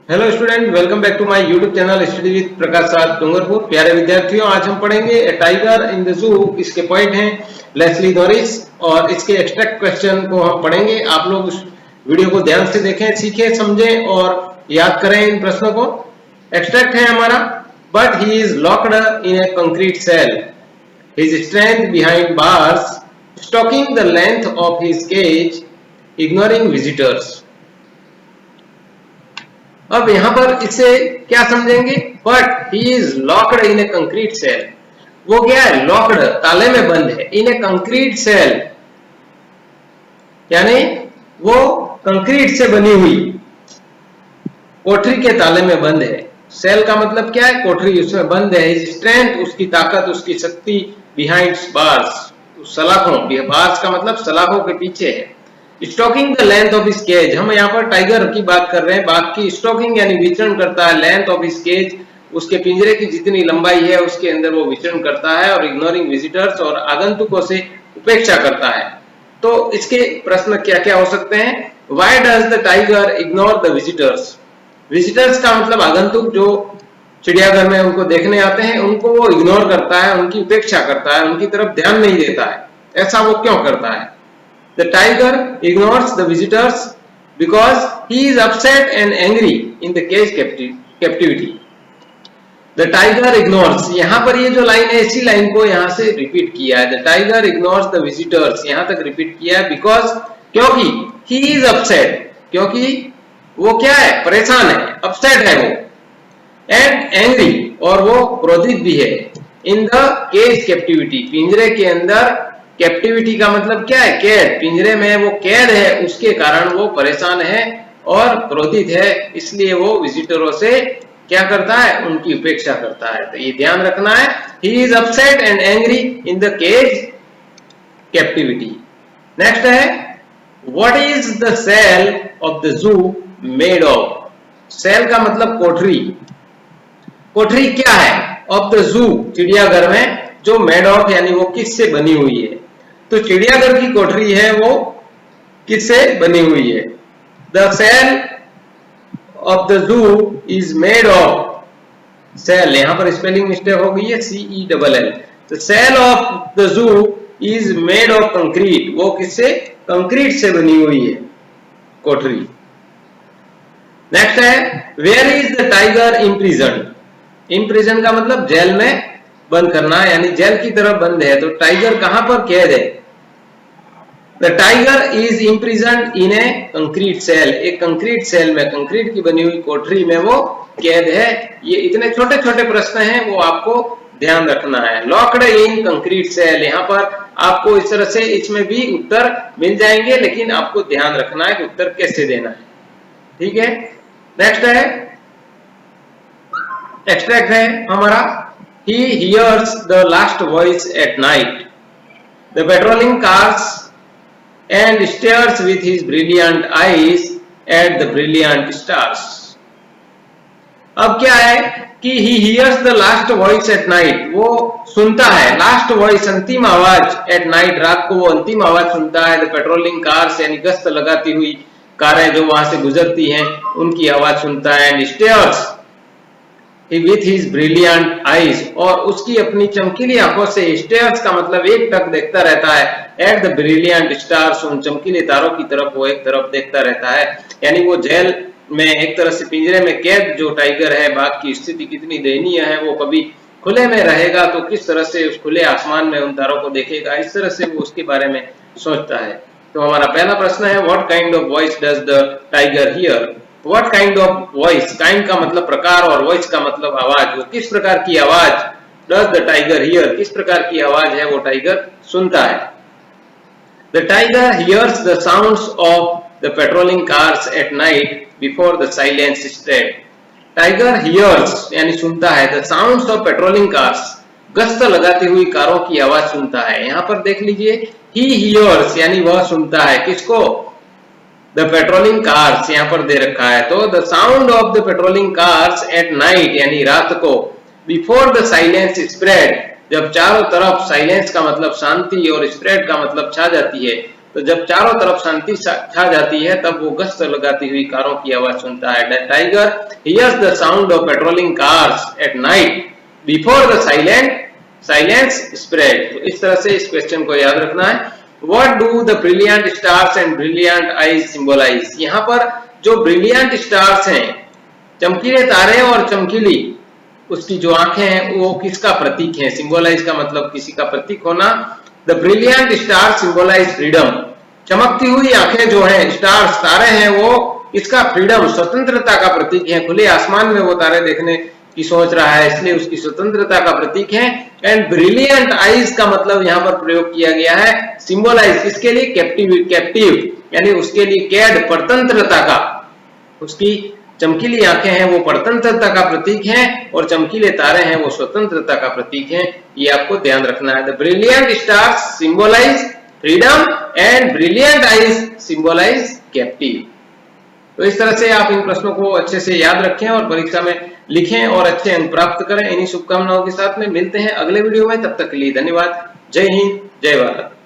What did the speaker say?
Hello student, welcome back to my YouTube channel study with Prakash साहब डूंगरपुर। प्यारे विद्यार्थियों, आज हम पढ़ेंगे ए टाइगर इन द जू। इसके पॉइंट हैं लेस्ली नॉरिस और इसके एक्सट्रैक्ट क्वेश्चन को हम पढ़ेंगे। आप लोग उस वीडियो को ध्यान से देखें, सीखें, समझें और याद करें इन प्रश्नों को। एक्सट्रैक्ट है हमारा, but he is locked in a concrete cell, his strength behind bars, stalking the length of his cage, ignoring visitors. अब यहां पर इसे क्या समझेंगे? But he is locked in a concrete cell. वो क्या है? लॉक्ड, ताले में बंद है। इन ए कंक्रीट सेल यानी वो कंक्रीट से बनी हुई कोठरी के ताले में बंद है। सेल का मतलब क्या है? कोठरी, उसमें बंद है। स्ट्रेंथ, उसकी ताकत, उसकी शक्ति, बिहाइंड बार्स, सलाखों, बार्स का मतलब सलाखों के पीछे है। Stalking the length of his cage, हम यहाँ पर टाइगर की बात कर रहे हैं। बाघ की स्टॉकिंग यानी विचरण करता है। लेंथ ऑफ हिज केज, उसके पिंजरे की जितनी लंबाई है उसके अंदर वो विचरण करता है। और इग्नोरिंग विजिटर्स, और आगंतुकों से उपेक्षा करता है। तो इसके प्रश्न क्या क्या हो सकते हैं? Why does the tiger ignore the visitors? Visitors का मतलब आगंतुक जो चिड़ियाघर में उनको देखने आते हैं, उनको वो इग्नोर करता है, उनकी उपेक्षा करता है, उनकी तरफ ध्यान नहीं देता है। ऐसा वो क्यों करता है? The tiger ignores the visitors because he is upset and angry in the cage captivity. The tiger ignores, यहाँ पर ये जो लाइन है इसी लाइन को यहाँ से रिपीट किया है। The tiger ignores the visitors, यहाँ तक रिपीट किया है because, क्योंकि he is upset, क्योंकि वो क्या है? परेशान है, अपसेट है वो, and angry, और वो क्रोधित भी है। In the cage captivity, पिंजरे के अंदर। कैप्टिविटी का मतलब क्या है? कैद, पिंजरे में वो कैद है, उसके कारण वो परेशान है और क्रोधित है। इसलिए वो विजिटरों से क्या करता है? उनकी उपेक्षा करता है। तो ये ध्यान रखना है। He is upset and angry in the cage captivity. Next है, what is the cell of the zoo made of? Cell का मतलब कोठरी। कोठरी क्या है? ऑफ द जू, चिड़ियाघर में, जो मेड ऑफ यानी वो किससे बनी हुई है। तो चिड़ियाघर की कोठरी है वो किससे बनी हुई है? The cell of the zoo is made of, cell यहां पर स्पेलिंग मिस्टेक हो गई है, CELL। The cell of the zoo is made of concrete, वो किससे? कंक्रीट से बनी हुई है कोठरी। नेक्स्ट है, where is the tiger imprisoned? Imprison का मतलब जेल में बंद करना, यानी जेल की तरफ बंद है। तो टाइगर कहां पर कैद है? The tiger is imprisoned in a concrete cell, एक कंक्रीट सेल में, कंक्रीट की बनी हुई कोठरी में वो कैद है। ये इतने छोटे छोटे प्रश्न हैं, वो आपको ध्यान रखना है। लॉक्ड इन कंक्रीट सेल, यहाँ पर आपको इस तरह से इसमें भी उत्तर मिल जाएंगे, लेकिन आपको ध्यान रखना है कि उत्तर कैसे देना है। ठीक है। नेक्स्ट है, एक्सट्रैक्ट है हमारा, he hears the last voice at night, the patrolling cars, and stares with his brilliant eyes at the brilliant stars. अब क्या है कि he hears the last voice at night, वो सुनता है last voice, अंतिम आवाज, at night, रात को वो अंतिम आवाज सुनता है। the patrolling cars यानी गश्त लगाती हुई कारें जो वहां से गुजरती हैं, उनकी आवाज सुनता है। and stares with his brilliant eyes, और उसकी अपनी चमकीली आंखों से, स्टेयर्स का मतलब एक टक देखता रहता है। एट द ब्रिलियंट स्टार्स, उन चमकीले तारों की तरफ वो एक तरफ देखता रहता है। यानी वो जेल में, एक तरह से पिंजरे में कैद जो टाइगर है, बाघ की स्थिति कितनी दयनीय है। वो कभी खुले में रहेगा तो किस तरह से उस खुले आसमान में उन तारों को देखेगा, इस तरह से वो उसके बारे में सोचता है। तो हमारा पहला प्रश्न है, what kind of voice does the tiger here? What kind of voice? Kind का मतलब प्रकार और voice का मतलब आवाज। वो किस प्रकार की आवाज? Does the tiger hear? किस प्रकार की आवाज है वो टाइगर सुनता है? The tiger hears the sounds of the patrolling cars at night before the silence spread. Tiger hears यानी सुनता है, the sounds of patrolling cars, गश्त लगाती हुई कारों की आवाज सुनता है। यहाँ पर देख लीजिए, he hears यानी वह सुनता है, किसको? The patrolling cars यहाँ पर दे रखा है। तो the sound of the patrolling cars at night यानी रात को, before the silence spread, जब चारों तरफ, साइलेंस का मतलब शांति और स्प्रेड का मतलब छा जाती है, तो जब चारों तरफ शांति छा जाती है तब वो गश्त लगाती हुई कारों की आवाज सुनता है। The tiger hears the sound of patrolling cars at night before the silence spread. तो इस तरह से इस क्वेश्चन को याद रखना है। What do the brilliant stars and brilliant eyes symbolise. यहाँ पर जो ब्रिलियंट स्टार्स हैं, चमकीले तारे और चमकीली उसकी जो आंखें हैं, वो किसका प्रतीक है? सिंबलाइज का मतलब किसी का प्रतीक होना। The brilliant star symbolise freedom. चमकती हुई आंखें जो हैं, स्टार्स तारे हैं, वो इसका फ्रीडम स्वतंत्रता का प्रतीक है। खुले आसमान में वो तारे देखने की सोच रहा है, इसलिए उसकी स्वतंत्रता का प्रतीक है। एंड ब्रिलियंट आईज का मतलब यहाँ पर प्रयोग किया गया है सिंबलाइज, इसके लिए कैप्टिव यानी उसके लिए कैद, परतंत्रता का। उसकी चमकीली आंखें हैं वो परतंत्रता का प्रतीक हैं और चमकीले तारे हैं वो स्वतंत्रता का प्रतीक हैं। ये आपको ध्यान रखना है। The brilliant stars symbolise freedom and brilliant eyes symbolise captive. तो इस तरह से आप इन प्रश्नों को अच्छे से याद रखें और परीक्षा में लिखें और अच्छे अंक प्राप्त करें। इन्हीं शुभकामनाओं के साथ में मिलते हैं अगले वीडियो में। तब तक के लिए धन्यवाद। जय हिंद, जय भारत।